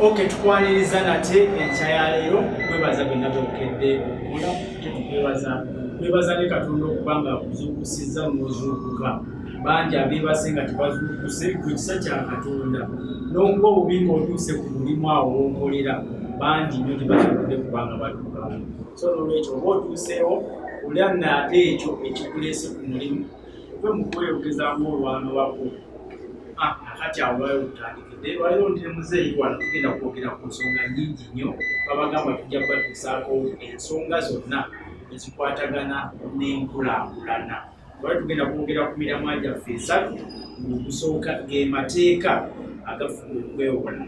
Okay, tukwaniriza nate enkyayaleero kwebaza byonna byokedde okukola kwebaza ne Katonda okubanga akuzuukusizza n'ozuukuka bangi abeebase nga tebazuukuse ku kisa kya Katonda n'okuba obubi ng'otuuse ku mulimu awo w'okolera bangi nnyo tebasobodde kubanga batuuka so n'olwekyo oba otuuseewo olya naate ekyo ekikuleese ku mulimu ove mu kweyogezaamu olwano lwako akati awo lwayo lutandikidde lwaliro ndire muzeeyi wano tugenda kwogera ku nsonga nnyingi nnyo babagamba tujja kubatuusaako ensonga zonna ezikwatagana n'enkulaakulana lwali tugenda kwogera ku miramwa gyaffe esatu okusooka ge mateeka agafuga okwewola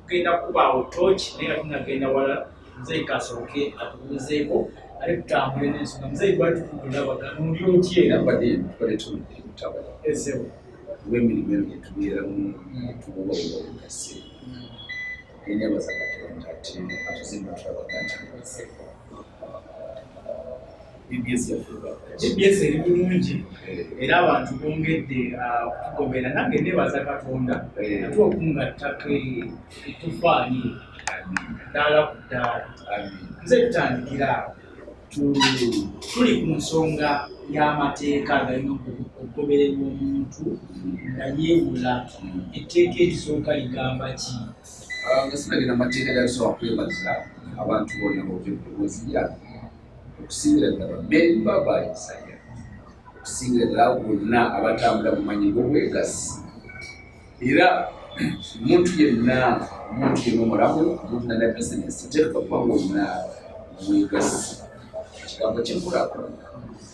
tugenda kubaawo tooki naye nga tunagenda wala muzeeyi kasooke atubuuzeeko ali kutambula n'ensonga muzeeyi lwali tukukulabagana oli otyera esewo w'emirimu eno gye tubeeramu tububabuba bugase enyabaza Katonda ate atuzimba tulabagana GPS eri bulungi era abantu bongedde okutugobera nange nebaza Katonda ate okungattako etufaani ddaala ku ddaala nze tutandikira tuli ku nsonga y'amateeka agalina okugobererwa omuntu nga yeewula etteeka erisooka ligamba ki nga sinagenda amateeka galisobola kwebaza abantu bonna b'obuyobozi lyabwe okusingira ddala bamemba ba Isaya okusingira ddala bonna abatambula mu manyi g'obwegasi era omuntu yenna omulamu omuntu nana bizinesi teeka kuba ng'olina obwegasi ekigambo ky'enkulaakulana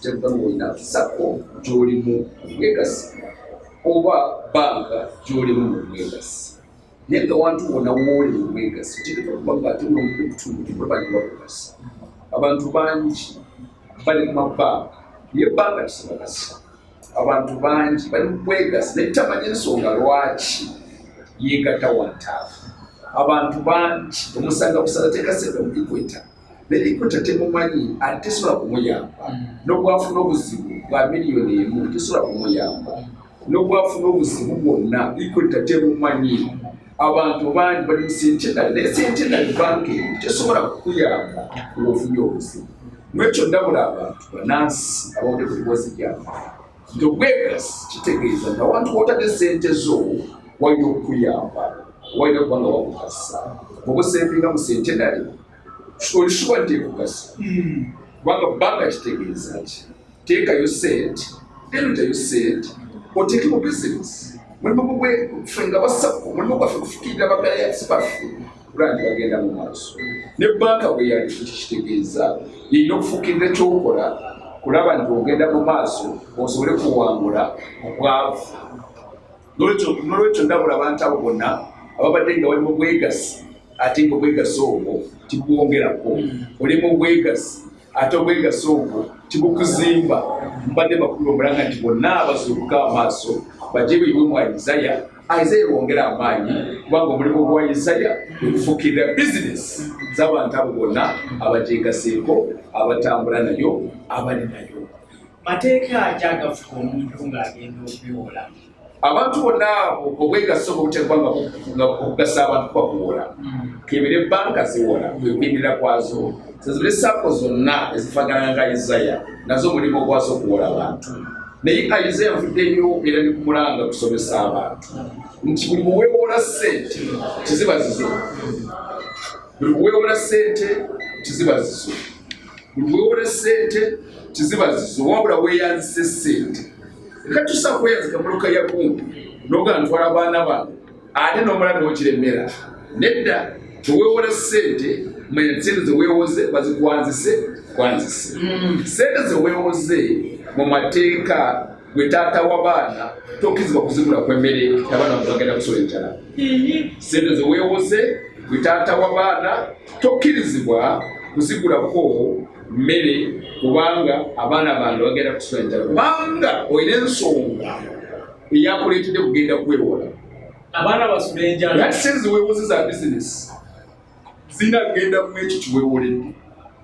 teeka ng'olina sako gy'olimu obwegasi oba banka gy'olimu obwegasi naye nga wantu wonna wooli obwegasi oteekeka kuba ng'ate ng'omuntu kutundu tebali babugasi abantu bangi bali mu mabbanka naye banka tisibagasa abantu bangi bali mu bwegasi naye tamanyi ensonga lwaki yeegatta wantaafu abantu bangi omusanga busala teekasente mu ikweta naye ikweta temumanyi ate tesobola kumuyamba n'obwafuna obuzibu bwa miliyoni emu tesobola kumuyamba n'obwafuna obuzibu bwonna ikweta temumanyi abantu bangi bali mu sentenari naye sentenari banka emu tesobola kukuyamba ng'ofunye obuzibu nwekyo ndabula abantu banansi abawudde ku bibozi byabwe nti obwegasi kitegeeza nti awantu wootadde sente zo walina okukuyamba walina okuba nga wakugasa obusempinga mu sentenari olishuba nti ekugasa kubanga banka kitegeeza ki teekayo sente tenutayo sente oteeke mu bizinesi mulimu gwe ffe nga basako mulimu gwaffe kufikirira bagayasi baffe kulangi bagenda mu maaso ne banka bwe yali kitegeeza yina okufuukirira ekyokola kulaba nti ogenda mu maaso osobole kuwangula obwavu n'olwekyo ndabula abantu abo bonna ababadde nga bali mu bwegasi ate nga obwegasi obwo tibwongerako oli mu bwegasi ate obwegasi obwo tibukuzimba mbadde bakulu omulanga nti bonna abazuukuka amaaso bajje beibwe mu Isaya bwongera amaanyi kubanga omulimu gwa Isaya okufuukirira bizinesi z'abantu abo bonna abajeegaseeko abatambula nayo abali nayo mateeka ki agafuga omuntu ng'agenda okwewola abantu bonna abo obwegasi obuteekwa nga okugasa abantu kubakuwola kebere banka ziwola kwekwimirira kwazo zezibule sako zonna ezifaanana nga Isaya nazo omulimu gwazo okuwola abantu naye Isaya nvuddeyo era ne kumulanga kusomesa abantu nti buli muweewola ssente kiziba zizo buli muweewola ssente kiziba zizo buli muweewola ssente kiziba zizo wabula weeyanzise ssente eka tusa kweyanzika muluka ya kumpi noga ntwala abaana bange ate n'omulala n'okiremera nedda teweewola ssente manya sente zeweewoze bazikwanzise kwanzise sente zeweewoze mu mateeka gwe taata w'abaana tokkizibwa kuzigula kw'emmere abaana bagenda kusola enjala sente zeweewoze gwe taata w'abaana tokkirizibwa kuzigulako mmere kubanga abaana bange bagenda kusola enjala kubanga olina ensonga eyakuleetedde kugenda kwewola abaana basula enjala ati sente zeweewoze za bizinesi zinagenda mu ekyo kiweewoledde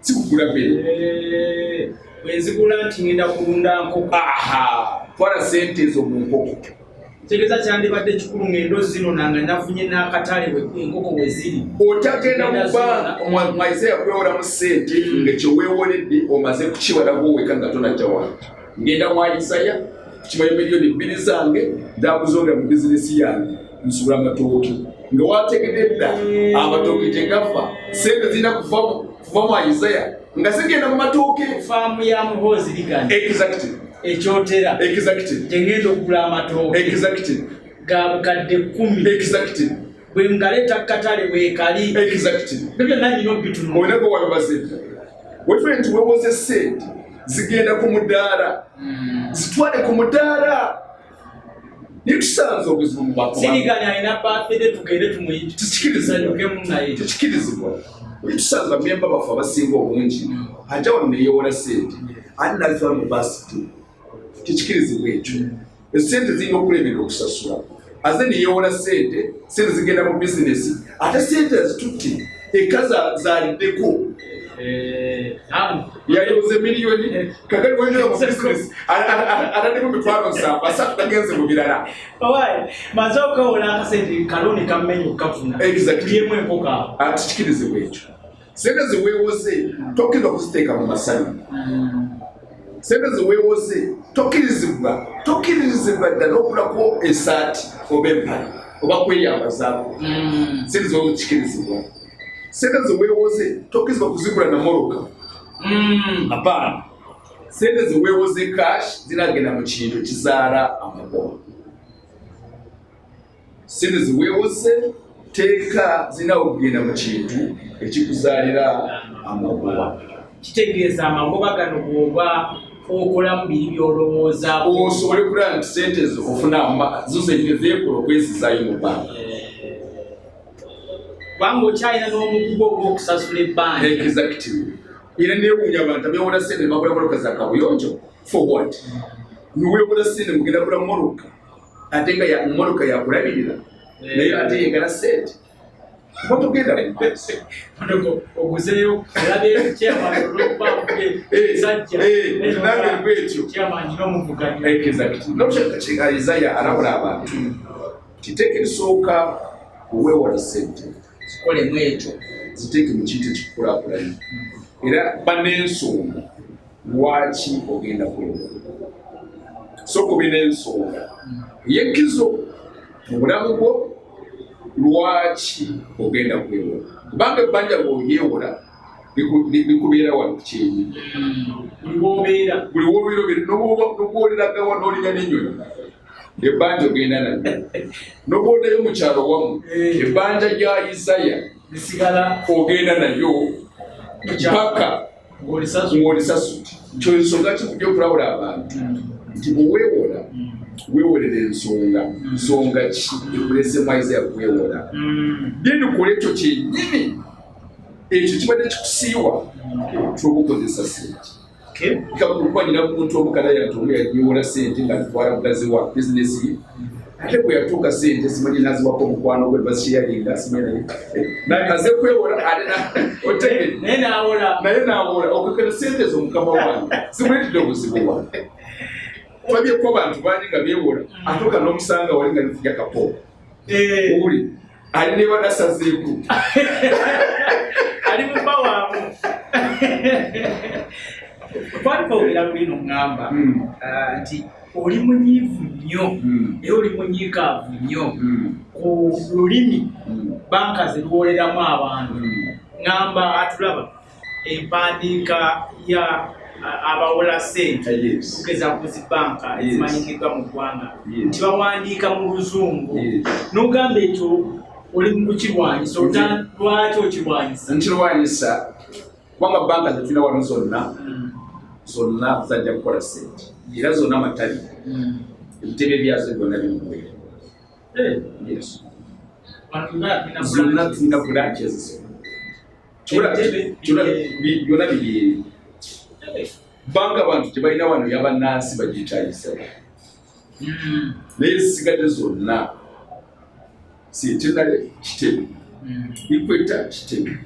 si kugula mmere wenzigula nti ngenda kulunda nkoko twala sente ezo mu nkoko Tegeza kyandibadde kikulu ng'endo zino nanga nafunye n'akatale enkoko we ziri. Otagenda mu bbanka mwayize yakwewolamu ssente ng'ekyo weewoledde omaze kukiwalako weka nga tonajja wantu. Ngenda mwayisaya kimaye miliyoni 2 zange ndakuzonda mu bizinesi yange nsula amatooke. Nga wategedde dda amatooke tegafa ssente zirina kuva mu Isaiah nga zigenda mu matooke. Faamu ya Muhoozi ligana. Exactly. Ekyotera. Exactly. Tengenda okugula amatooke. Exactly. Ga bukadde 10. Exactly. Bwe ngaleta katale weekali. Exactly. Nebyo nannyina obitunu. Olinago wabibazidde. Wetule nti weewoze ssente zigenda ku mudaala. Zitwale ku mudaala. Nitusanze obuzibu mu bantu. Siriganya alina birthday tugende tumuyite. Tukikirizibwa. Tukikirizibwa. Nitusanze bamemba baffe abasinga obungi. Ajja wano ne yeewola ssente. Ate n'azifa mu birthday. Tukikirizibwa ekyo. Ssente zirina okulemerera okusasula. Aze ne yeewola ssente zigenda mu bizinesi. Ate ssente azitutte eka zaaliddeko. Yayoze miliyoni kakali wenjola mu business atadde mu mitwalo 7 asatu tagenze mu birala. Owaye maze okawola akasente kaloni kammenyo kafuna. Exactly. Yemu empoka. Atukikirizibwa ekyo. Ssente ziweewoze tokkirizibwa kuziteeka mu masani. Ssente ziweewoze tokkirizibwa ddala okulako esaati oba empale oba kweyambazaako. Ssente ziweewoze kikirizibwa. Ssente ziweewoze tokkirizibwa kuzigula na moroka. Apana. Ssente ziweewoze cash zinagenda mu kintu kizaala amagoba. Ssente ziweewoze teeka zina okugenda mu kintu ekikuzaalira amagoba. Kitegeeza amagoba gano bw'oba okola mu biri by'olowooza osobole kulaba nti ssente ezo ofuna zo zennyini zeekola okwezizaayo mu bbanka. Kubanga okyalina n'omugugu ogw'okusasula ebbanja. Exactly. Era neewuunya abantu abeewola ssente ne bagula mmotoka za kabuyonjo for what? Niweewola ssente mugenda kugula mmotoka ate nga mmotoka yakulabirira naye ate yegala ssente. Kuba tugenda mu maaso. Oguzeyo olabe chairman olw'okubaakuge sajja. Nange bwetyo. Chairman n'omuvuganya. Exactly. N'okukyeka Isaiah alabula abantu. Kiteeke kisooka oweewola ssente. Zikolemu ekyo. Ziteeke mu kintu ekikukulaakulanya. Era ban'ensonga lwaki ogenda kwewola. So kuba n'ensonga. Yekkizo mu bulamu bwo lwaki ogenda kwewola. Kubanga ebbanja bw'oyeewola likubeera wano ku kyenyi. Buli w'obeera n'obwoleraga n'olinya n'ennyonyi. Ebbanja ogenda nalyo. N'obwoddayo mu kyalo wamu ebbanja lya Isaiah ogenda nalyo mpaka ng'olisasudde. Kyo ensonga kikujja okulabula abantu nti bwe weewolera ensonga ki ekulesemu Isaiah kwewola. Byenikole ekyo kyennyini ekyo kibadde kikusiiwa ky'obukozesa ssente. Kuba nyina muntu omukala omu yayeewola ssente ng'atwala mukazi wa bizinesi ye ate bwe yatuuka ssente simanyi naziwako omukwano gwe bazishiyalinga simanyi naye aze kwewola otegedde naye n'awola okukena ssente ezo mukama wange zimuletedde obuzibu bwange. Wabyeko abantu bangi nga beewola atuuka n'omusanga wali nga lifuja kapo owuli ali ne bagasazeeko ali mu bawaamu. Twali twogera luli n'oŋŋamba nti oli munyiivu nnyo era oli munyiikaavu nnyo ku lulimi banka ze luwoleramu abantu. Ŋŋamba atulaba empandiika ya abawola ssente tugeza ku zi banka ezimanyikiddwa mu ggwanga nti bawandiika mu Luzungu. N'ogamba ekyo oli mu kukirwanyisa lwaki okirwanyisa? Nkirwanyisa kubanga banka zetulina wano zonna zajja kukola ssente era zonna matali ebitebe byazo byonna bimuwere. Zonna tulina branches byonna biri banka abantu tebalina wano yabannansi bagiyitayisa naye zisigadde zonna sintinale kitebe ikweta kitebe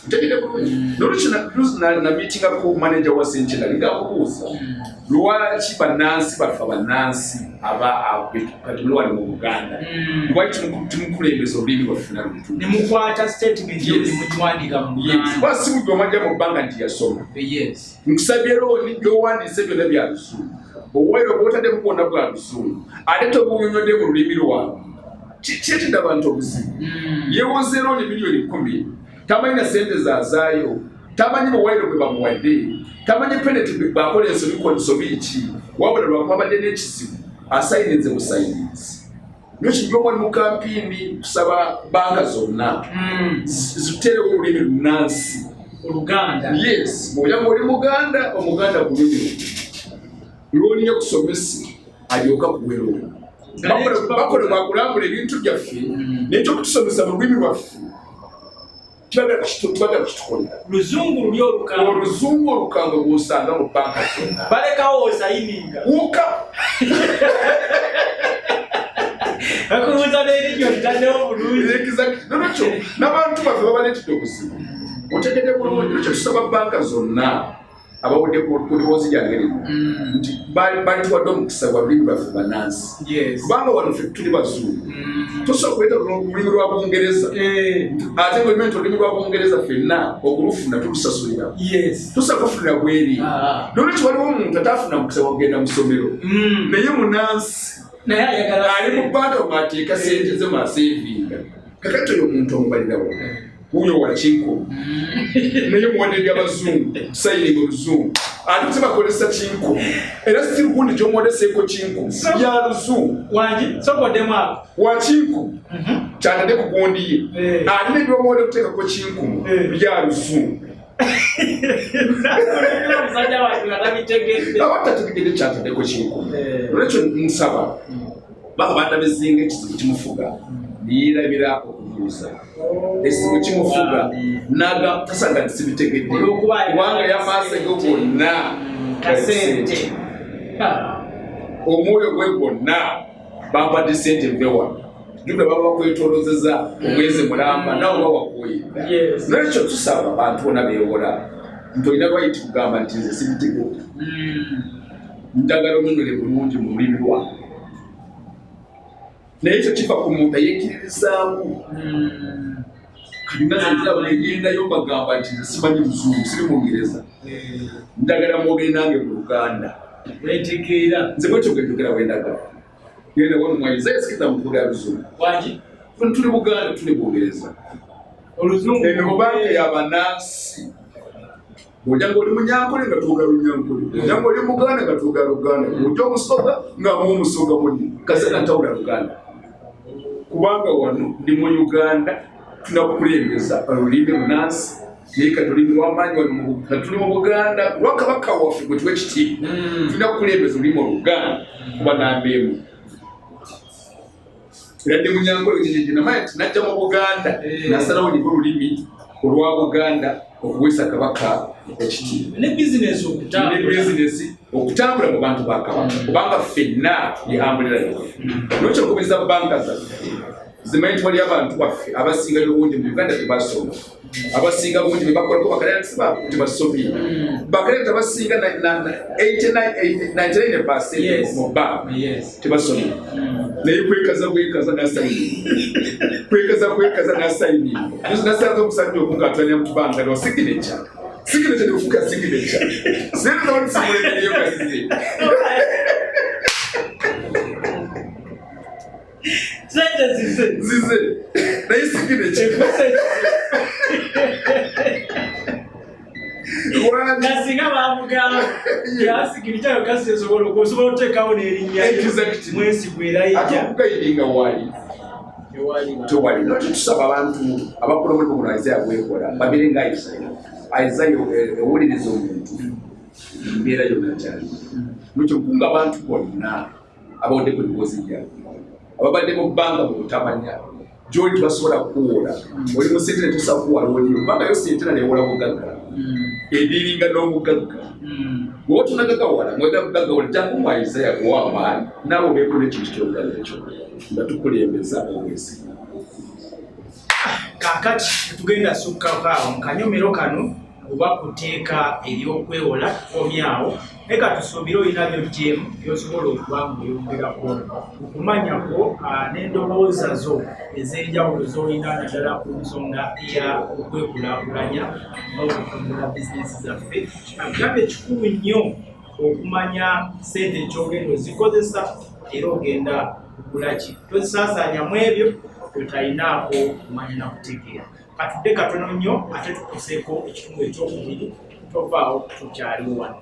Ntegede bulungi nolwekyo na meeting ko manager wa Senchela lingakubuuza lwaki bannansi baffe abannansi katulwali mu Buganda lwaki tumukulembeza olulimi lwaffe nalutu ne mukwata statement yo ne mukiwandiika mu Buganda basi mujja omajja mu bbanga nti yasoma nkusabye looni gy'owandiise byonna bya Luzungu obuwaire obwotaddemu bwonna bwa Luzungu ate tobunyonyodde mu lulimi lwabwe kyetidde abantu obuzibu yewozeera oli miliyoni 10 tamanyi na sente zazaayo tamanyi buwaire bwe bamuwadde tamanyi penalty bakola ensobi ki wabula lwakwabadde n'ekizibu asayinize busayinizi nekyo omwali mu kampiini kusaba banka zonna ziterewo olulimi lunnansi Oluganda yes bw'oyamba oli Muganda omuganda bulumi looni y'okusomesa alyoka kuwero bakola bakulambula ebintu byaffe n'ekyokutusomesa mu lulimi lwaffe tubagala kitukola Luzungu luli olukanga oluzungu olukanga bw'osanga mu banka zonna balekawo osayininga wuka akubuuza n'erinyo litaddewo bulungi nolwekyo n'abantu baffe babaleetedde obuzibu otegedde bulungi nekyo tusaba banka zonna abawudde ku ddoboozi lyange lino nti balituwadde omukisa gwa lulimi lwaffe bannansi kubanga wano ffe tuli Bazungu tosobola kuleeta olulimi lwa Bungereza ate ng'olime nti olulimi lwa Bungereza ffenna okulufuna tulusasulira tosobola kufunira bweri nolwekyo waliwo omuntu ataafuna mukisa wagenda mu ssomero naye munansi ali mu banka mwateeka sente ze mwaseevinga kakati oyo omuntu omubalirawo huyo Wakinko naye muwadde by'Abazungu tusayininga Oluzungu ate tebakolesa Kinko era sitiri gundi gy'omwodeseeko Kinko bya Luzungu wangi sokoddemu ako Wakinko kyatadde ku gundi ye alina ebyomwode okuteekako Kinko bya Luzungu abatategedde kyataddeko Kinko olwekyo nsaba baba bandabezinga ekizibu kimufuga niyirabira okubuuza esibu kimufuga naga tasanga nsibitegedde kubanga yamaasego gonna kasente omwoyo gwe gwonna bampadde sente mbewa jubla baba bakwetolozeza omwezi mulamba nawe bawakuoyedda nolwekyo tusaba abantu bonna beewola nti olina lwayiti kugamba nti nze sibitegedde njagala onyonyole bulungi mu lulimi lwange naye ekyo kiva ku muntu ayeekiririzaamu kalinazenjirabo negendayo bagamba nti nze simanyi Luzungu siri Mungereza njagala mwogere nange mu Luganda wetegeera nze bwetyo bwetogera bwendagala genda wano mwayiza sikita mukulu ya Luzungu wangi tuli Buganda tuli Bungereza Oluzungu eno banka y'abannansi bw'ojanga oli Munyankole nga tuuga Lunyankole ojanga oli Muganda nga tuuga Luganda ojja Omusoga nga Omusoga muni kasana ntawula Luganda kubanga wano ndi mu Uganda tunakulembeza olulimi lunnansi naye kati olulimi lw'amaanyi wano tuli mu Buganda lwa Kabaka waffe gwe tuwa ekitiibwa tunakulembeza olulimi Oluganda kuba nambeemu era ndi Munyankole kinyenje namanyi nti najja mu Buganda nasalawo nyiga olulimi olwa Buganda okuweesa Kabaka ekitiibwa ne bizinesi okutambula mu bantu ba Kabaka kubanga ffenna ye ambulira yaffe lwekyo okubiriza banka zaffe zimanyi nti wali abantu baffe abasingayo bungi mu Uganda tebasoma abasinga bungi bebakolako bakalera tebasomire bakalera tebasinga 99% mu banka tebasomire naye kwekaza nasayini nasaza omusajja omu ngaatwalira mu tubanga lwa signature nefuuka signature sente zabanisimuleeyo gazize zize naye signature ngasinga bamugamba yasigiri kyayo kasi esobola okuteekawo n'erinnya mwesigwa era ate okugayiringa waali tewali noti tusaba abantu abakulomole kuno Isaiah gwekola babire nga Isaiah ewuliriza omuntu mbeera yonna kyali nokyo nkunga abantu bonna abawodde ku ddoboozi lyabwe ababadde mu bbanga mu butamanya gy'oli tebasobola kuwola oli mu sente ne tosakuwala oliyo kubanga yo sente naneewola bugagga ediringa n'omugagga bw'oba tunagagawala mwega mugagawala jangu mu Isaiah ow'amaanyi naawe obeekola ekintu ky'ogala ekyo nga tukulembeza obwesi Kaakati tugenda sukkakaawo mu kanyomero kano oba kuteeka eryokwewola tukomyawo naye katusuubire olina by'oggyeemu by'osobola okuba ng'oyongerako okumanyako n'endowooza zo ez'enjawulo z'olina naddala ku nsonga eya okwekulaakulanya n'okutumbula bizinesi zaffe. Agambye kikulu nnyo okumanya ssente ky'ogenda ozikozesa era ogenda kugula ki. Tozisaasaanya mu ebyo by'otalinaako kumanya na kutegeera. Katudde katono nnyo ate tukuseeko ekitundu ekyokubiri tovaawo tukyaliwo wano.